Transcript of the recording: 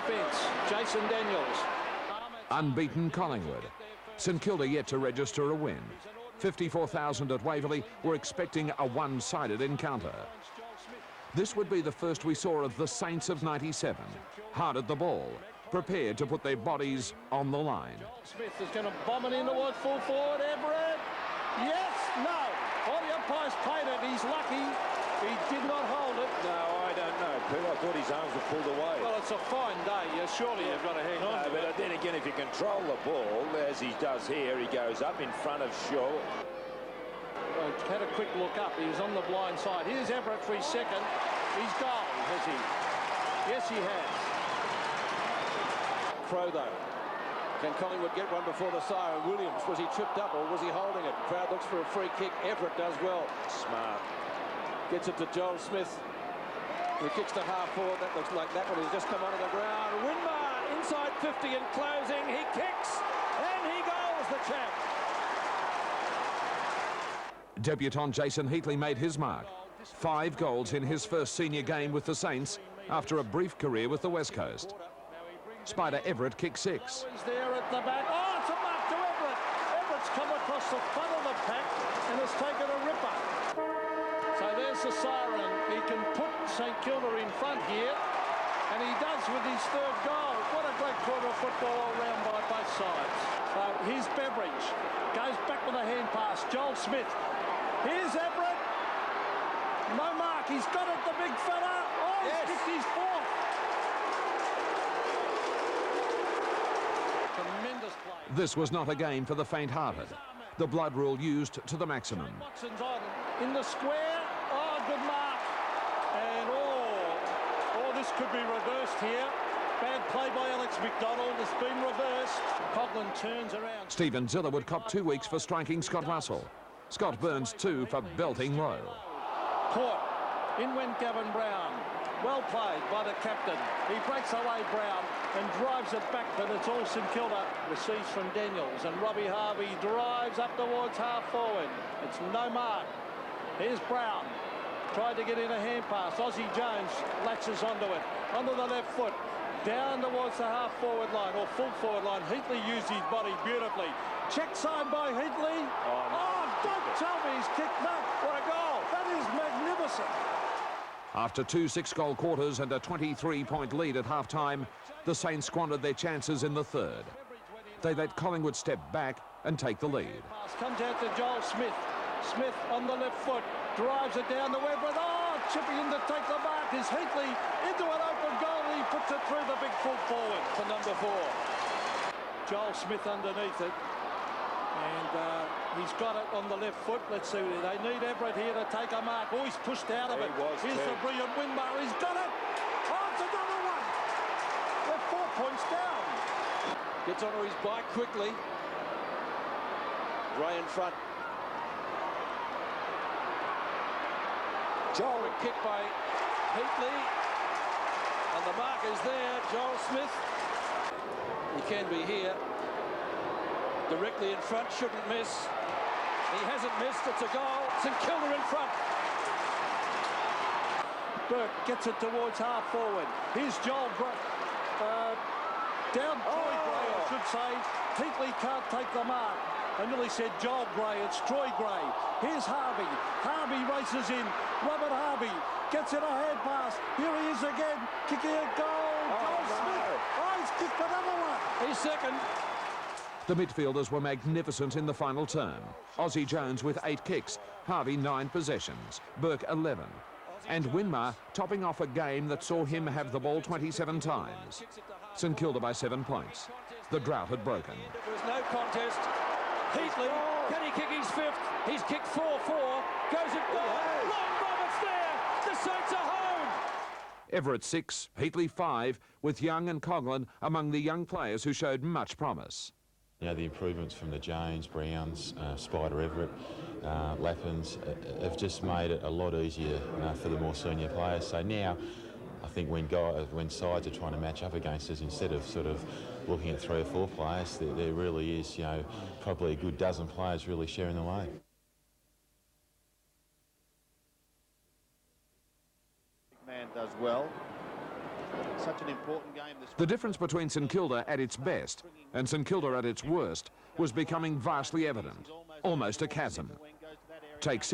defence. Jason Daniels. Unbeaten Collingwood. St Kilda yet to register a win. 54,000 at Waverley were expecting a one-sided encounter. This would be the first we saw of the Saints of 97. Hard at the ball, prepared to put their bodies on the line. Smith is going to bomb it in towards full forward. Everitt. Yes, no. All the umpires played it. He's lucky. He did not hold it. No, I don't know, Peter. I thought his arms were pulled away. Well, it's a fine day. Surely you've got to hang on. No, but then again, if you control the ball, as he does here, he goes up in front of Shaw. Had a quick look up. He was on the blind side. Here's Everitt for his second. He's gone, has he? Yes, he has. Crow, though. Can Collingwood get one before the siren? Williams, was he tripped up or was he holding it? Crowd looks for a free kick. Everitt does well. Smart. Gets it to Joel Smith. He kicks to half forward. That looks like that one has just come onto the ground. Winmar inside 50 and closing. He kicks and he goes, the champ. Debutant Jason Heatley made his mark. 5 goals in his first senior game with the Saints after a brief career with the West Coast. Spider Everitt kicked 6. He's there at the back. Oh, it's a mark to Everitt. Everett's come across the front of the pack and has taken a ripper. So there's the siren. He can put St Kilda in front here, and he does with his 3rd goal. What a great quarter of football all round by both sides. So here's Beveridge. Goes back with a hand pass. Joel Smith. Here's Everitt. No mark. He's got it, the big fella. Oh, he's kicked his 4th. Tremendous play. This was not a game for the faint-hearted. The blood rule used to the maximum. Watson's on in the square. Oh, good mark. And this could be reversed here. Bad play by Alex McDonald. It's been reversed. Coghlan turns around. Stephen Ziller would cop 2 weeks for striking Scott Russell. Scott Burns 2 for belting low. Caught. In went Gavin Brown. Well played by the captain. He breaks away Brown and drives it back, but it's all St Kilda. Receives from Daniels, and Robbie Harvey drives up towards half forward. It's no mark. Here's Brown. Tried to get in a hand pass. Aussie Jones latches onto it. Onto the left foot. Down towards the half forward line, or full forward line. Heatley used his body beautifully. Check side by Heatley. Oh, don't tell me he's kicked. No, what a goal. That is magnificent. After 2 6-goal quarters and a 23-point lead at half-time, the Saints squandered their chances in the 3rd. They let Collingwood step back and take the lead. Comes out to Joel Smith. Smith on the left foot. Drives it down the Webber. Oh, chipping in to take the mark is Heatley into an open goal. He puts it through the big full forward for number 4. Joel Smith underneath it. And he's got it on the left foot. Let's see. They need Everitt here to take a mark. Oh, he's pushed out of it. Here's the brilliant Winmar. He's got it. Oh, it's another one. They're 4 points down. Gets onto his bike quickly. Gray in front. Joel, kick by Heatley. And the mark is there. Joel Smith. He can be here. Directly in front, shouldn't miss. He hasn't missed, it's a goal. St Kilda in front. Burke gets it towards half forward. Here's Joel Gray. Down Troy Gray, I should say. Heatley can't take the mark. I nearly said Joel Gray, it's Troy Gray. Here's Harvey. Harvey races in. Robert Harvey gets it a hand pass. Here he is again, kicking a goal. Joel Smith. Oh, he's kicked another one. He's second. The midfielders were magnificent in the final term. Aussie Jones with 8 kicks, Harvey 9 possessions, Burke 11. And Winmar topping off a game that saw him have the ball 27 times. St Kilda by 7 points. The drought had broken. There was no contest. Heatley, can he kick his 5th? He's kicked 4-4. Goes it goal. Long bomb, it's there. The Saints are home. Everitt 6, Heatley 5, with Young and Coghlan among the young players who showed much promise. You know, the improvements from the Jones, Browns, Spider Everitt, Lappins have just made it a lot easier for the more senior players. So now, I think when sides are trying to match up against us, instead of sort of looking at 3 or 4 players, there really is, you know, probably a good dozen players really sharing the load. Man does well. such an important game. The difference between St Kilda at its best and St Kilda at its worst was becoming vastly evident, almost a chasm. Take